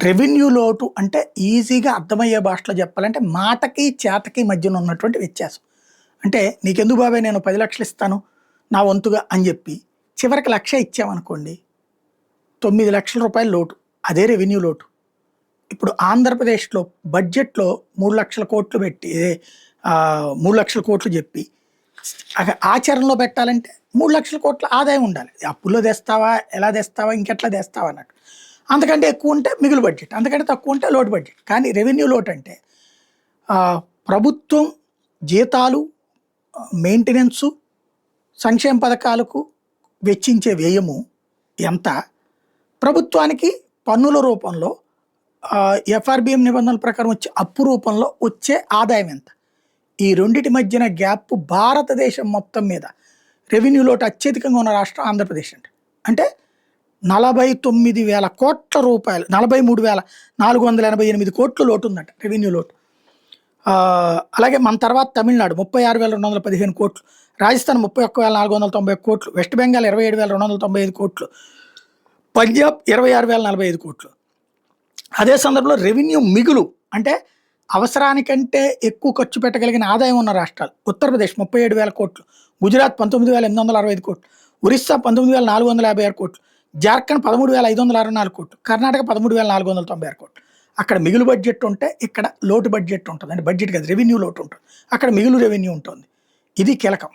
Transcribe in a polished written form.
Revenue లోటు అంటే ఈజీగా అర్థమయ్యే భాషలో చెప్పాలంటే మాటకి, చేతకి మధ్యన ఉన్నటువంటి వ్యత్యాసం. అంటే నీకెందుకు బాబాయ్ నేను 10,00,000 ఇస్తాను నా వంతుగా అని చెప్పి చివరికి 1,00,000 ఇచ్చామనుకోండి, 9,00,000 లోటు. అదే రెవెన్యూ లోటు. ఇప్పుడు ఆంధ్రప్రదేశ్‌లో బడ్జెట్‌లో 3,00,000 కోట్లు పెట్టి 3,00,000 కోట్లు చెప్పి ఆచరణలో పెట్టాలంటే 3,00,000 కోట్ల ఆదాయం ఉండాలి. అప్పుల్లో తెస్తావా, ఎలా తెస్తావా, ఇంకెట్లా తెస్తావా అన్నట్టు. అంతకంటే ఎక్కువ ఉంటే మిగులు బడ్జెట్, అంతకంటే తక్కువ ఉంటే లోటు బడ్జెట్. కానీ రెవెన్యూ లోటు అంటే ప్రభుత్వం జీతాలు, మెయింటెనెన్సు, సంక్షేమ పథకాలకు వెచ్చించే వ్యయము ఎంత, ప్రభుత్వానికి పన్నుల రూపంలో ఎఫ్ఆర్బిఎం నిబంధనల ప్రకారం వచ్చే అప్పు రూపంలో వచ్చే ఆదాయం ఎంత, ఈ రెండిటి మధ్యన గ్యాప్ భారతదేశం మొత్తం మీద రెవెన్యూ లోటు అత్యధికంగా ఉన్న రాష్ట్రం ఆంధ్రప్రదేశ్ అంటే 49,000 కోట్ల రూపాయలు, 43,488 కోట్లు లోటు ఉందంట రెవెన్యూ లోటు. అలాగే మన తర్వాత తమిళనాడు 36,215 కోట్లు, రాజస్థాన్ 31,490 కోట్లు, వెస్ట్ బెంగాల్ 27,295 కోట్లు, పంజాబ్ 26,045 కోట్లు. అదే సందర్భంలో రెవెన్యూ మిగులు అంటే అవసరానికంటే ఎక్కువ ఖర్చు పెట్టగలిగిన ఆదాయం ఉన్న రాష్ట్రాలు ఉత్తరప్రదేశ్ 37,000 కోట్లు, గుజరాత్ 19,865 కోట్లు, ఒరిస్సా 19,456 కోట్లు, జార్ఖండ్ 13,564 కోట్లు, కర్ణాటక 13,496 కోట్లు. అక్కడ మిగులు బడ్జెట్ ఉంటే ఇక్కడ లోటు బడ్జెట్ ఉంటుంది. అంటే బడ్జెట్ కాదు, రెవెన్యూ లోటు ఉంటుంది. అక్కడ మిగులు రెవెన్యూ ఉంటుంది. ఇది కీలకం.